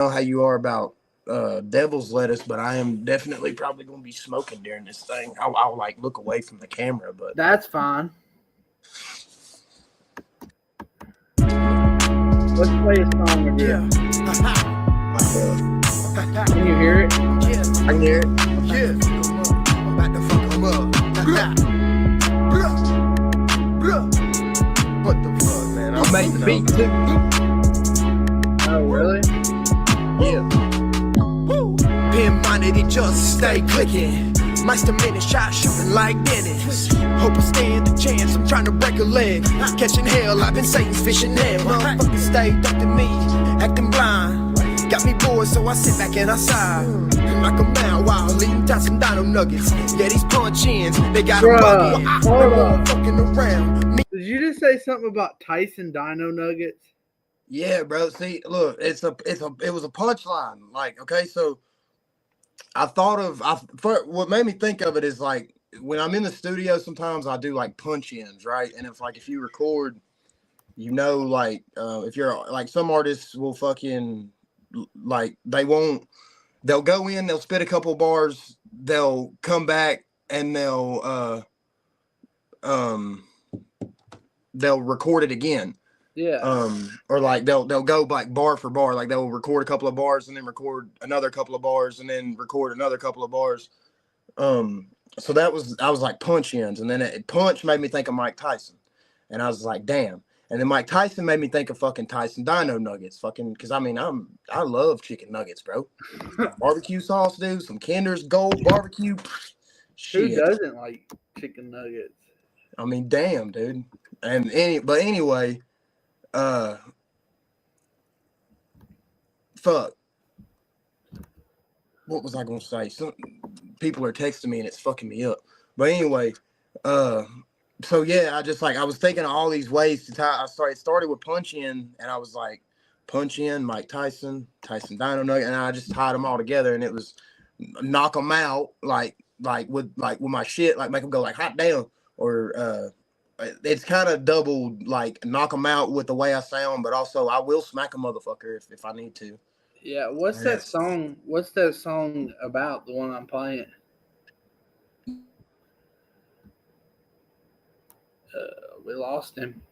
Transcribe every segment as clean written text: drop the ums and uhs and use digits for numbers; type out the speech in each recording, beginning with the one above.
know how you are about devil's lettuce, but I am definitely probably going to be smoking during this thing. I'll like look away from the camera, but that's fine. Let's play a song over here. Can you hear it? I can hear it. Yeah, I'm about to fuck him up. What the fuck, man? I'm making the beat too. Oh, really? Yeah. Pin-minded, it just stay clicking. Meister minute shot shooting like Dennis. Hope I stand a chance, I'm trying to break a leg. Catching hell, I've been Satan's fishing net. Motherfuckers stay ducked at me, acting blind. Got me bored, so I sit back and I sigh. Like a man while eating some dino nuggets. Yeah, these punch-ins, they got a buggy. Hold on. Fucking around. Did you just say something about Tyson Dino Nuggets? Yeah, bro. See, look, it was a punchline. Like, okay, so I thought of what made me think of it is like when I'm in the studio, sometimes I do like punch ins, right? And if you record, like if you're like some artists will fucking like they'll go in, they'll spit a couple bars, they'll come back and they'll record it again. Yeah. Or like they'll go like bar for bar, like they'll record a couple of bars and then record another couple of bars and then record another couple of bars. So I was like punch ins, and then punch made me think of Mike Tyson, and I was like, damn. And then Mike Tyson made me think of fucking Tyson Dino Nuggets, fucking, because I mean I love chicken nuggets, bro. Barbecue sauce, dude, some Kinder's Gold barbecue. Shit. Who doesn't like chicken nuggets? I mean, damn, dude. And anyway, fuck. What was I gonna say? Some people are texting me and it's fucking me up. But anyway, so yeah, I was thinking of all these ways to tie. It started with punch in, and I was like, punch in, Mike Tyson Dino Nugget, and I just tied them all together, and it was knock them out like with my shit, like make them go like hot damn, or it's kind of doubled, like knock them out with the way I sound, but also I will smack a motherfucker if I need to. Yeah, what's that song? What's that song about? The one I'm playing. We lost him.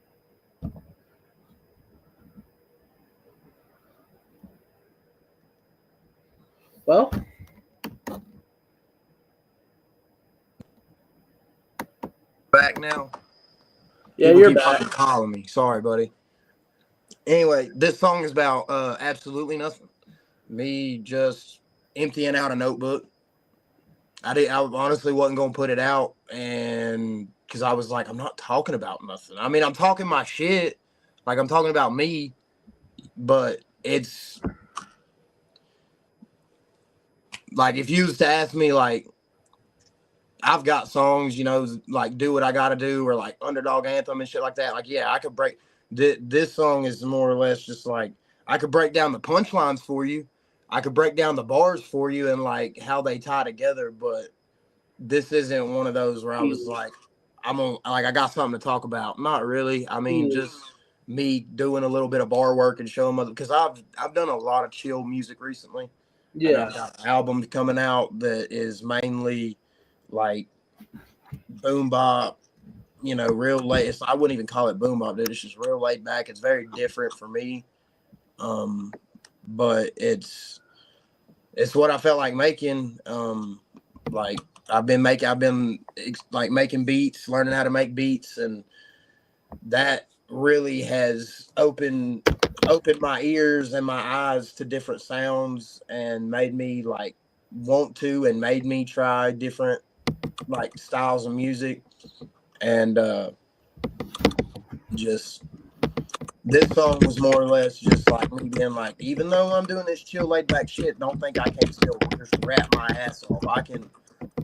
Well, back now. Yeah, People you're keep back. fucking calling me. Sorry, buddy. Anyway, this song is about absolutely nothing. Me just emptying out a notebook. I honestly wasn't gonna put it out, and because I was like, I'm not talking about nothing. I mean, I'm talking my shit, like I'm talking about me, but it's like if you was to ask me, like, I've got songs, like Do What I Gotta Do or like Underdog Anthem and shit like that. Like, yeah, I could break this song is more or less just like I could break down the punchlines for you. I could break down the bars for you and like how they tie together, but this isn't one of those where I was like, I got something to talk about. Not really. I mean, just me doing a little bit of bar work and showing them, because I've done a lot of chill music recently. Yeah, and I've got an album coming out that is mainly like boom bop, real late. I wouldn't even call it boom bop, dude. It's just real laid back. It's very different for me. But it's what I felt like making. Like I've been like making beats, learning how to make beats, and that really has opened my ears and my eyes to different sounds and made me like want to, and made me try different like styles of music. And just this song was more or less just like me being like, even though I'm doing this chill laid back shit, don't think I can't still just rap my ass off. I can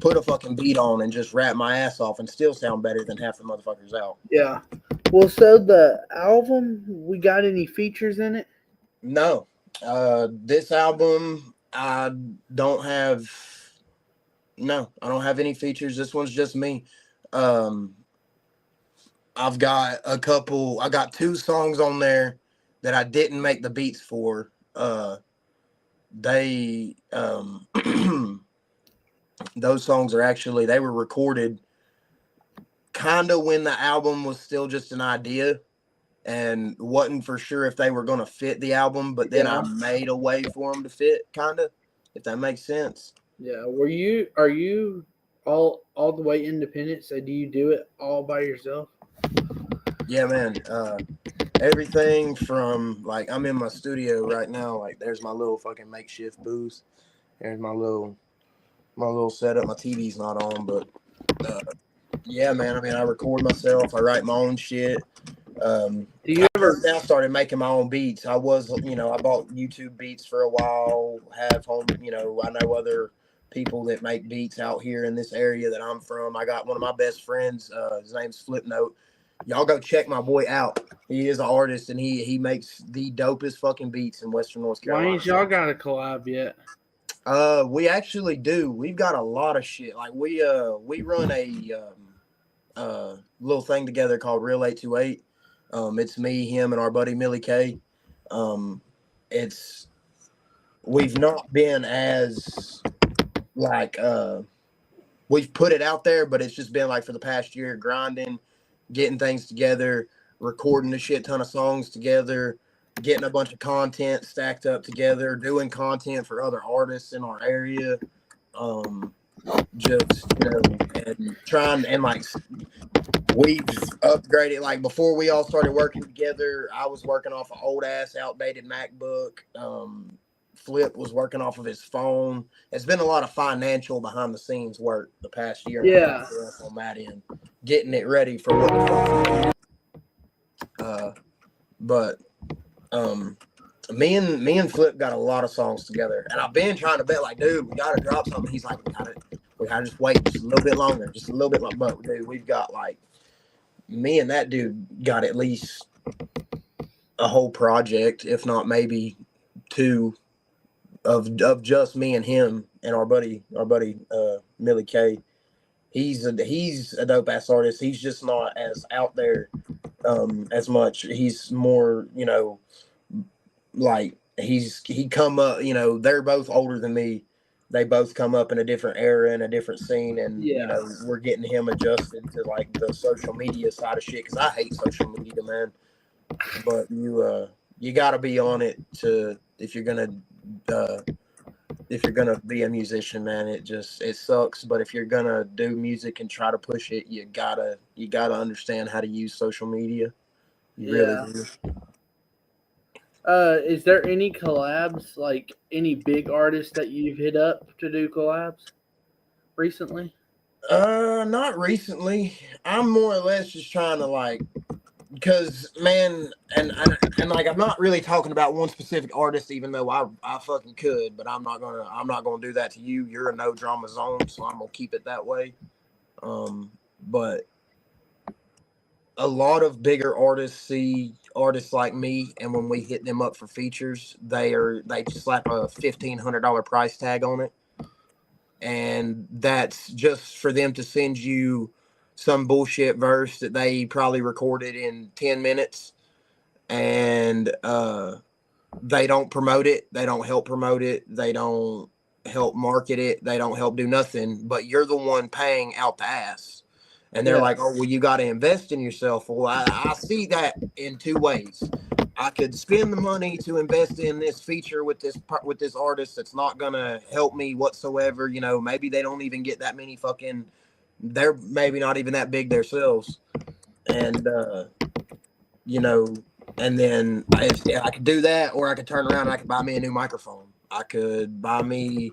put a fucking beat on and just rap my ass off and still sound better than half the motherfuckers out. Yeah. Well, so the album, we got any features in it? No. This album, I don't have any features. This one's just me. I got 2 songs on there that I didn't make the beats for. they those songs are actually, they were recorded kind of when the album was still just an idea and wasn't for sure if they were going to fit the album, but then I made a way for them to fit, kind of, if that makes sense. Yeah. Are you all the way independent? So do you do it all by yourself? Yeah, man. Everything from, like, I'm in my studio right now. Like, there's my little fucking makeshift booth. There's my little setup. My TV's not on, but yeah, man. I mean, I record myself. I write my own shit. Do you ever now started making my own beats. I was, I bought YouTube beats for a while. Have home, I know other people that make beats out here in this area that I'm from. I got one of my best friends. His name's Flipnote. Y'all go check my boy out. He is an artist and he makes the dopest fucking beats in Western North Carolina. Why ain't y'all got a collab yet? We actually do. We've got a lot of shit. Like we run a little thing together called Real 828. It's me, him, and our buddy Millie K. We've not been as like we've put it out there, but it's just been like for the past year grinding, getting things together, recording a shit ton of songs together, getting a bunch of content stacked up together, doing content for other artists in our area. Just and trying and like we've upgraded. Like before we all started working together, I was working off an old ass outdated MacBook. Flip was working off of his phone. It's been a lot of financial behind the scenes work the past year. Yeah. On that end, getting it ready for what the fuck. But me and Flip got a lot of songs together, and I've been trying to bet like, dude, we gotta drop something. He's like, we gotta just wait just a little bit longer, just a little bit longer. But dude, we've got like, me and that dude got at least a whole project, if not maybe two, of just me and him and our buddy Millie K. He's a dope ass artist. He's just not as out there as much. He's more, like he come up, they're both older than me. They both come up in a different era and a different scene, and we're getting him adjusted to like the social media side of shit, because I hate social media, man. But you got to be on it if you're gonna be a musician, man. It sucks, but if you're gonna do music and try to push it, you gotta understand how to use social media. You really do. Is there any collabs, like any big artists that you've hit up to do collabs recently? Not recently. I'm more or less just trying to like, because man, and like I'm not really talking about one specific artist, even though I fucking could, but I'm not gonna do that to you. You're a no drama zone, so I'm gonna keep it that way. But a lot of bigger artists see artists like me, and when we hit them up for features, they slap a $1,500 price tag on it, and that's just for them to send you some bullshit verse that they probably recorded in 10 minutes, and they don't promote it, they don't help promote it, they don't help market it, they don't help do nothing, but you're the one paying out the ass. And they're like, oh, well, you got to invest in yourself. Well, I see that in two ways. I could spend the money to invest in this feature with this artist that's not going to help me whatsoever. Maybe they don't even get that many they're maybe not even that big themselves. And, and then I could do that, or I could turn around and I could buy me a new microphone. I could buy me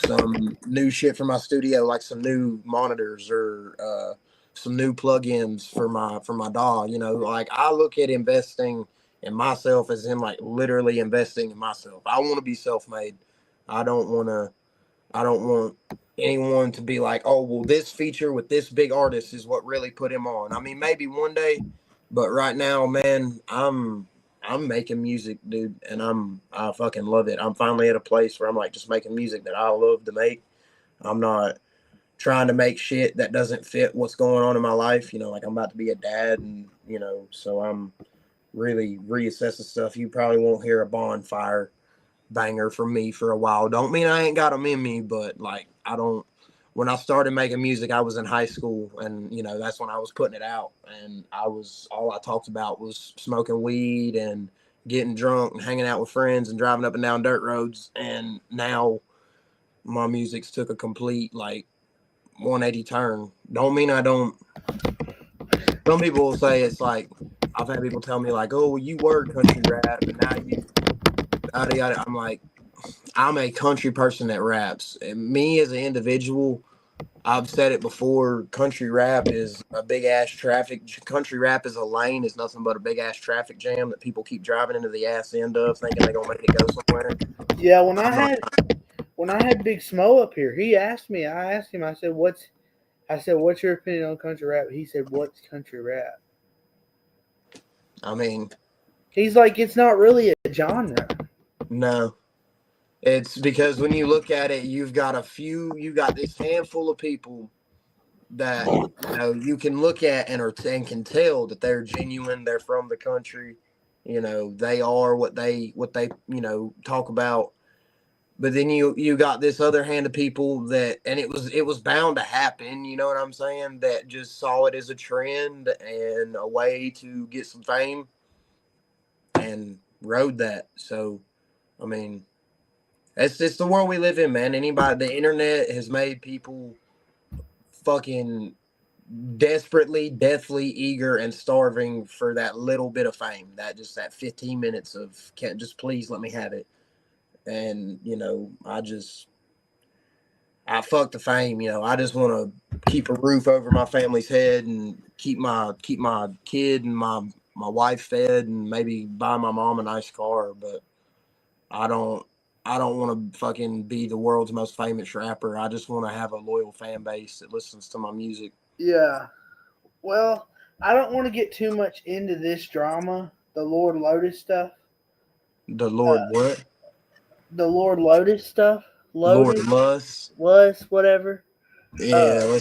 some new shit for my studio, like some new monitors or some new plugins for my DAW. Like I look at investing in myself as in like literally investing in myself. I want to be self-made. I don't want anyone to be like, oh, well, this feature with this big artist is what really put him on. I mean, maybe one day, but right now, man, I'm making music, dude, and I fucking love it. I'm finally at a place where I'm like just making music that I love to make. I'm not trying to make shit that doesn't fit what's going on in my life. Like I'm about to be a dad, and so I'm really reassessing stuff. You probably won't hear a bonfire banger for me for a while. Don't mean I ain't got them in me, but like I don't. When I started making music, I was in high school, and you know that's when I was putting it out, and all I talked about was smoking weed and getting drunk and hanging out with friends and driving up and down dirt roads. And now my music's took a complete like 180 turn. Don't mean I don't. Some people will say it's like I've had people tell me like, "Oh, well, you were country rap, and now you yada yada." I'm like, I'm a country person that raps. And me as an individual, I've said it before. Country rap is a big ass traffic. Country rap is a lane. Is nothing but a big ass traffic jam that people keep driving into the ass end of, thinking they're gonna make it go somewhere. Yeah, when I had Big Smo up here, he asked me. I asked him. I said, what's your opinion on country rap? He said, what's country rap? I mean, He's like, it's not really a genre. no. It's because when you look at it, you got this handful of people that you can look at and can tell that they're genuine. They're from the country. They are what they talk about. But then you got this other hand of people and it was bound to happen. You know what I'm saying? That just saw it as a trend and a way to get some fame and rode that. So, I mean, it's just the world we live in, man. The internet has made people fucking desperately, deathly eager and starving for that little bit of fame. That 15 minutes of can't just please let me have it. And, I fuck the fame, I just want to keep a roof over my family's head and keep my kid and my wife fed and maybe buy my mom a nice car. But I don't want to fucking be the world's most famous rapper. I just want to have a loyal fan base that listens to my music. Yeah. Well, I don't want to get too much into this drama, the Lord Lotus stuff. The Lord what? The Lord Lotus stuff. Lord Lust. Whatever. Yeah.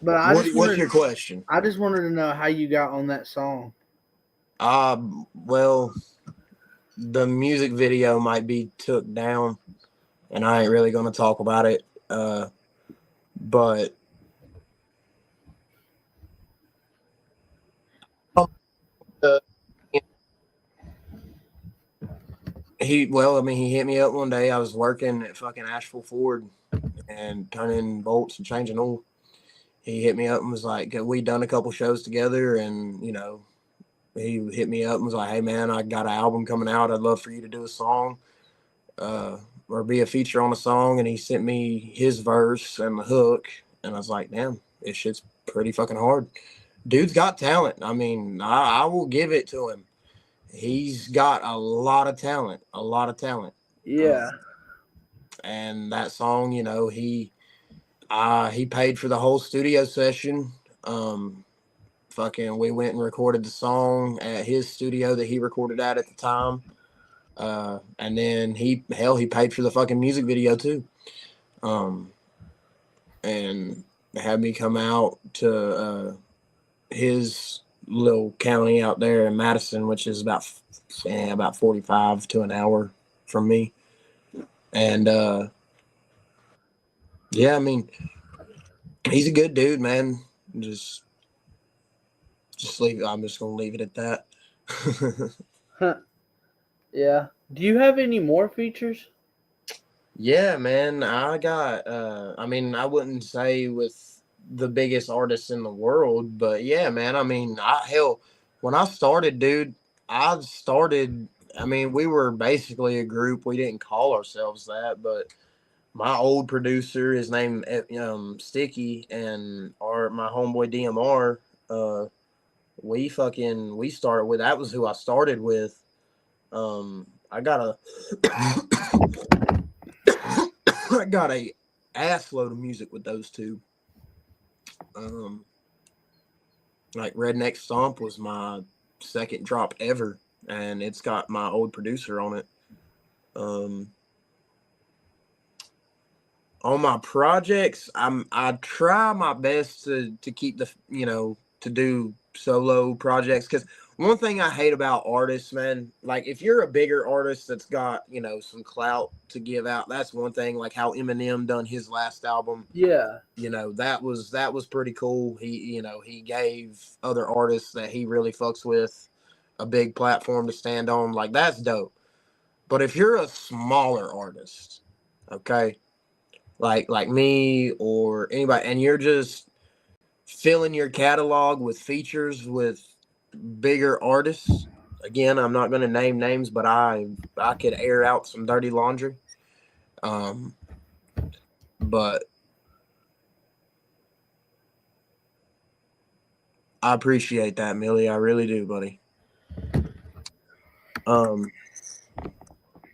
But what's your question? I just wanted to know how you got on that song. Well, the music video might be took down, and I ain't really gonna talk about it. But he hit me up one day. I was working at fucking Asheville Ford and turning bolts and changing oil. He hit me up and was like, we done a couple shows together, and he hit me up and was like, hey man, I got an album coming out. I'd love for you to do a song, or be a feature on a song. And he sent me his verse and the hook, and I was like, damn, this shit's pretty fucking hard. Dude's got talent. I mean, I will give it to him. He's got a lot of talent. Yeah. And that song, he paid for the whole studio session. We went and recorded the song at his studio that he recorded at the time. And then he paid for the fucking music video too. And had me come out to his little county out there in Madison, which is about 45 to an hour from me. And yeah, I mean, he's a good dude, man. Just leave it. I'm just gonna leave it at that. Yeah. Do you have any more features? Yeah, man. I got I wouldn't say with the biggest artists in the world, but yeah, man. I mean, when I started, dude, we were basically a group. We didn't call ourselves that, but my old producer is named Sticky, and my homeboy DMR, we started with, that was who I started with. I got a ass load of music with those two. Like Redneck Stomp was my second drop ever, and it's got my old producer on it. On my projects, I try my best to keep to do solo projects, because one thing I hate about artists, man, like if you're a bigger artist that's got, you know, some clout to give out, that's one thing. Like how Eminem done his last album. Yeah. You know, that was pretty cool. He gave other artists that he really fucks with a big platform to stand on. Like that's dope. But if you're a smaller artist, okay, like me or anybody, and you're just filling your catalog with features with bigger artists. Again, I'm not going to name names, but I could air out some dirty laundry. But I appreciate that, Millie. I really do, buddy.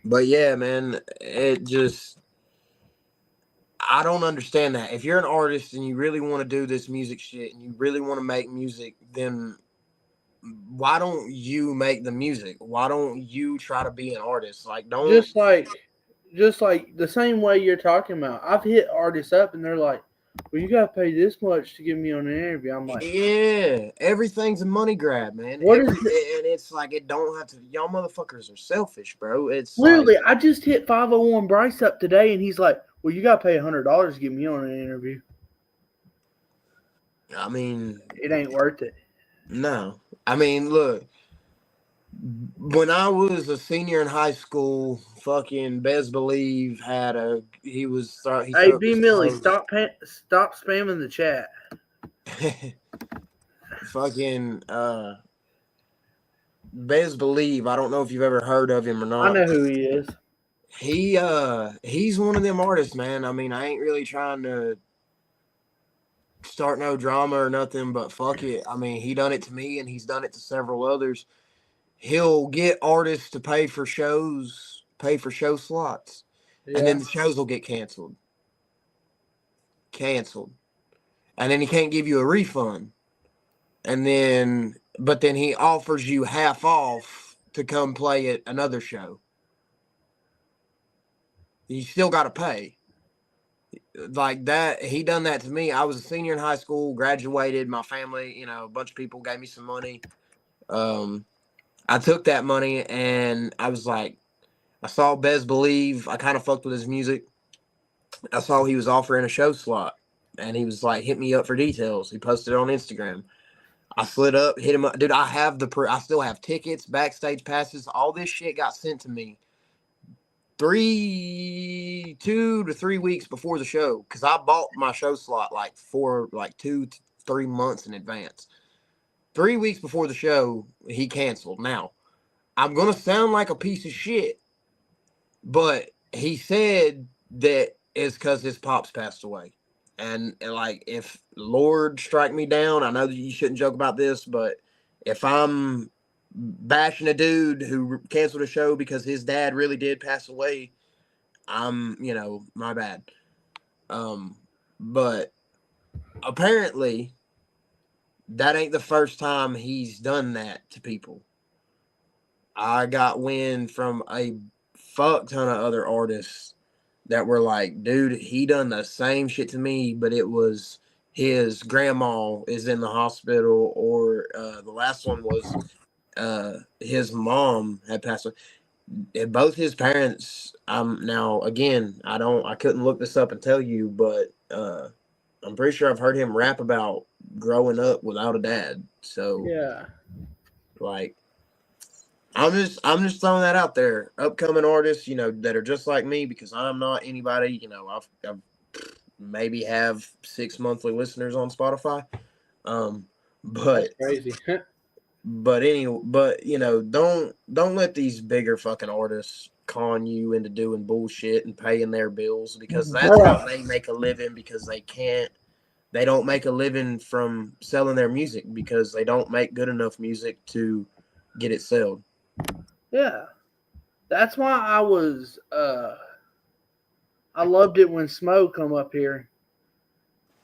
But yeah, man, it just I don't understand that. If you're an artist and you really want to do this music shit and you really want to make music, then why don't you make the music? Why don't you try to be an artist? Like, don't. Just like the same way you're talking about. I've hit artists up and they're like, "Well, you gotta pay this much to get me on an interview." I'm like, Yeah, everything's a money grab, man. And it's like it don't have to. Y'all motherfuckers are selfish, bro. It's literally. like, I just hit 501 Bryce up today, and he's like, "Well, you gotta pay $100 to get me on an interview." I mean, It ain't worth it. no. I mean, look. When I was a senior in high school, fucking Bez Believe had a he was he Hey, started B this Millie, song. stop spamming the chat. Fucking Bez Believe. I don't know if you've ever heard of him or I not. know who he is. He's one of them artists, man. I mean, I ain't really trying to start no drama or nothing, but fuck it. I mean, he done it to me and he's done it to several others. He'll get artists to pay for show slots, Yeah. and then the shows will get canceled. And then he can't give you a refund. But then he offers you half off to come play at another show. You still got to pay. Like that, he done that to me. I was a senior in high school, graduated. My family, a bunch of people gave me some money. I took that money and I was like, I saw Bez Believe. I kind of fucked with his music. I saw he was offering a show slot, and he was like, "Hit me up for details." He posted it on Instagram. I slid up, hit him up, dude. I still have tickets, backstage passes. All this shit got sent to me 2 to 3 weeks before the show because I bought my show slot like 2 to 3 months in advance. 3 weeks before the show, he canceled. Now, I'm gonna sound like a piece of shit, but he said that it's because his pops passed away. And like, if Lord strike me down, I know that you shouldn't joke about this, but if I'm bashing a dude who canceled a show because his dad really did pass away, I'm, my bad. But apparently that ain't the first time he's done that to people. I got wind from a fuck ton of other artists that were like, dude, he done the same shit to me, but it was his grandma is in the hospital, or the last one was his mom had passed away. And both his parents, now again, I couldn't look this up and tell you, but I'm pretty sure I've heard him rap about growing up without a dad. So yeah, like, I'm just throwing that out there. Upcoming artists, that are just like me, because I'm not anybody. I've maybe have 6 monthly listeners on Spotify. But that's crazy. don't let these bigger fucking artists con you into doing bullshit and paying their bills, because that's how they make a living, because they don't make a living from selling their music, because they don't make good enough music to get it sold. Yeah, that's why I loved it when Smo come up here.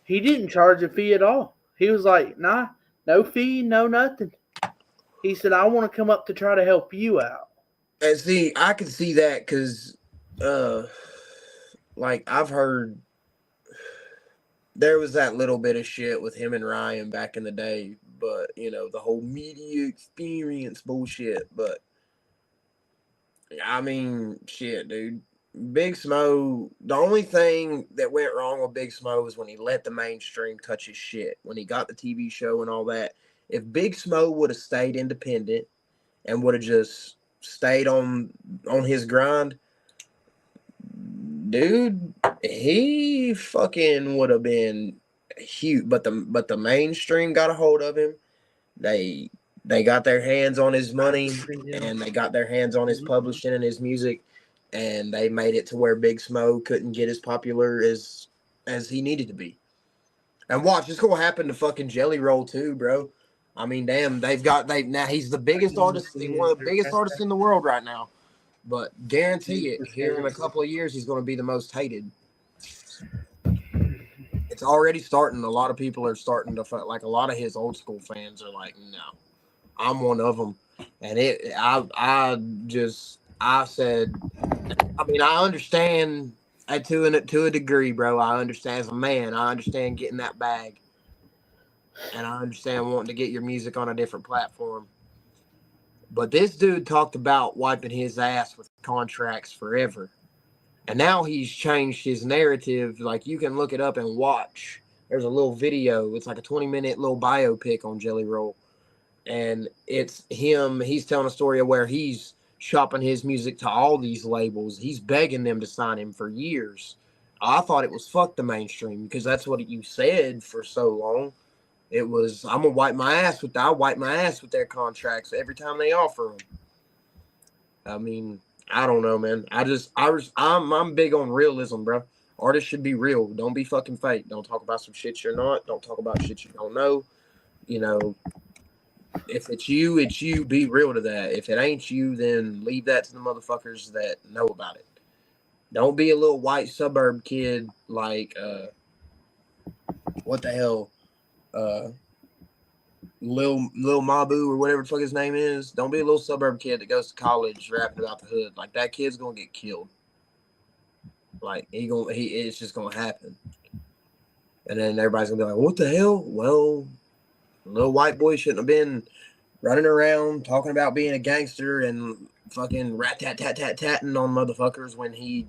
He didn't charge a fee at all. He was like, "Nah, no fee, no nothing." He said, "I want to come up to try to help you out." And see, I can see that because, like, I've heard there was that little bit of shit with him and Ryan back in the day, but you know, the whole media experience bullshit. But I mean, shit, dude. Big Smo, the only thing that went wrong with Big Smo was when he let the mainstream touch his shit. When he got the TV show and all that. If Big Smo would have stayed independent and would have just stayed on his grind, dude, he fucking would have been huge. But the mainstream got a hold of him. They got their hands on his money, and they got their hands on his publishing and his music, and they made it to where Big Smo couldn't get as popular as he needed to be. And watch, it's gonna happen to fucking Jelly Roll too, bro. I mean, damn, now he's the biggest artist, one of the biggest artists in the world right now. But guarantee it, here in a couple of years, he's gonna be the most hated. It's already starting. A lot of people are starting to like. A lot of his old school fans are like, no. I'm one of them, and I said, I mean, I understand to a degree, bro. I understand as a man. I understand getting that bag, and I understand wanting to get your music on a different platform. But this dude talked about wiping his ass with contracts forever, and now he's changed his narrative. Like, you can look it up and watch. There's a little video. It's like a 20-minute little biopic on Jelly Roll. And it's him. He's telling a story of where he's shopping his music to all these labels. He's begging them to sign him for years. I thought it was fuck the mainstream, because that's what you said for so long. It was, I'm gonna wipe my ass with that. I wipe my ass with their contracts every time they offer them. I mean, I don't know, man. I'm big on realism, bro. Artists should be real. Don't be fucking fake. Don't talk about some shit you're not. Don't talk about shit you don't know. You know. If it's you, it's you. Be real to that. If it ain't you, then leave that to the motherfuckers that know about it. Don't be a little white suburb kid like what the hell, Lil Mabu or whatever the fuck his name is. Don't be a little suburb kid that goes to college rapping about the hood. Like, that kid's gonna get killed. Like, it's just gonna happen. And then everybody's gonna be like, what the hell? Well, little white boy shouldn't have been running around talking about being a gangster and fucking rat-tat-tat-tat-tatting on motherfuckers when he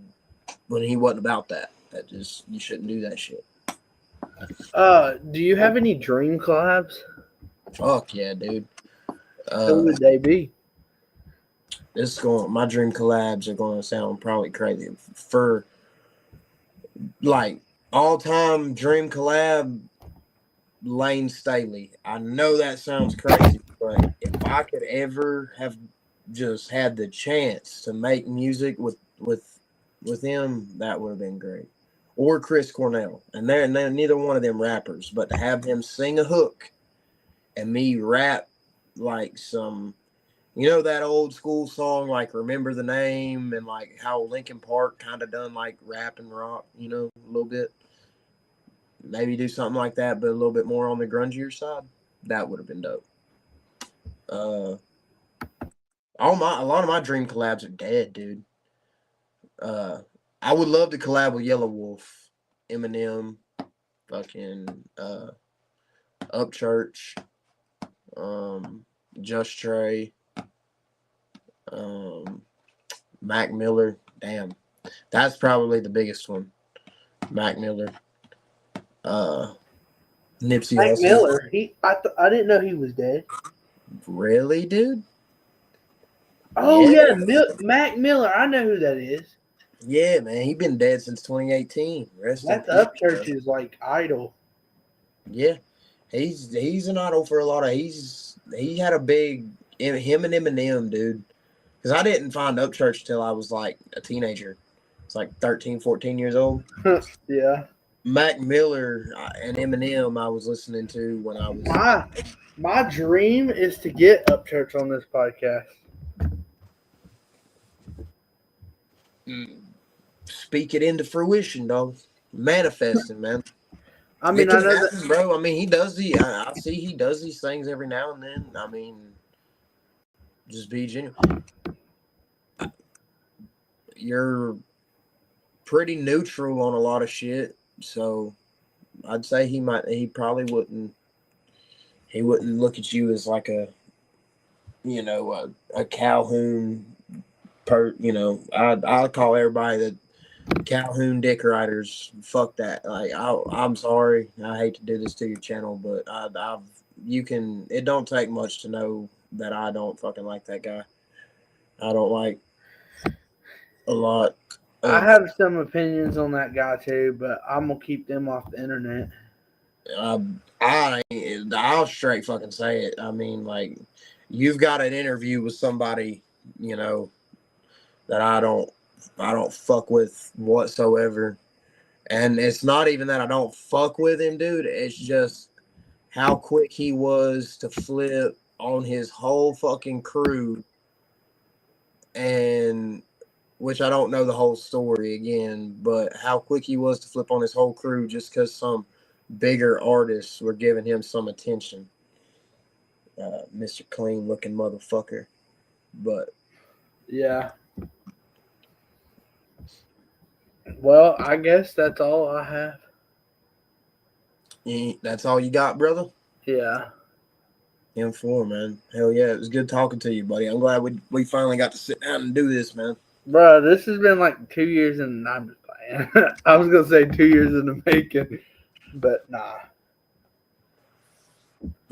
wasn't about that. That just, you shouldn't do that shit. Do you have any dream collabs? Fuck yeah, dude. Who would they be? My dream collabs are going to sound probably crazy. For, like, all-time dream collab, Lane Staley. I know that sounds crazy, but if I could ever have just had the chance to make music with him, that would have been great. Or Chris Cornell. And they're neither one of them rappers, but to have him sing a hook and me rap like some, you know, that old school song like Remember the Name, and like how Linkin Park kind of done like rap and rock, you know, a little bit. Maybe do something like that, but a little bit more on the grungier side. That would have been dope. A lot of my dream collabs are dead, dude. I would love to collab with Yellow Wolf, Eminem, fucking Upchurch, Just Trey, Mac Miller. Damn, that's probably the biggest one. Mac Miller. Nipsey Mac Hussle. Miller. I didn't know he was dead. Really, dude? Oh yeah, Mac Miller. I know who that is. Yeah, man. He been dead since 2018. Rest in That peace, Upchurch bro. is like idol. Yeah, he's an idol for a lot of. He had a big, him and Eminem, dude. Because I didn't find Upchurch till I was like a teenager. It's like 13, 14 years old. Yeah. Mac Miller and Eminem I was listening to when I was. My dream is to get Upchurch on this podcast. Speak it into fruition, dog. Manifesting, man. I mean, I know happen, bro. I mean, he does I see he does these things every now and then. I mean, just be genuine. You're pretty neutral on a lot of shit, so I'd say he probably wouldn't he wouldn't look at you as like a Calhoun I call everybody that Calhoun dick riders. Fuck that. Like I'm sorry. I hate to do this to your channel, but it don't take much to know that I don't fucking like that guy. I don't like a lot. I have some opinions on that guy too, but I'm gonna keep them off the internet. I'll straight fucking say it. I mean, like, you've got an interview with somebody, that I don't fuck with whatsoever. And it's not even that I don't fuck with him, dude. It's just how quick he was to flip on his whole fucking crew. And which I don't know the whole story again, but how quick he was to flip on his whole crew just because some bigger artists were giving him some attention. Mr. Clean looking motherfucker. But yeah. Well, I guess that's all I have. That's all you got, brother? Yeah. M4, man. Hell yeah, it was good talking to you, buddy. I'm glad we finally got to sit down and do this, man. Bro, this has been like 2 years and I'm just playing. I was gonna say 2 years in the making, but nah.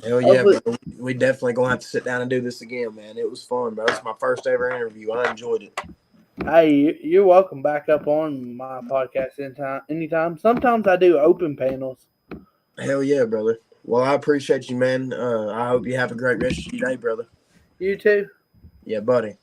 Hell yeah, bro. We definitely gonna have to sit down and do this again, man. It was fun, bro. It's my first ever interview. I enjoyed it. Hey, you're welcome back up on my podcast anytime. Sometimes I do open panels. Hell yeah, brother. Well, I appreciate you, man. I hope you have a great rest of your day, brother. You too. Yeah, buddy.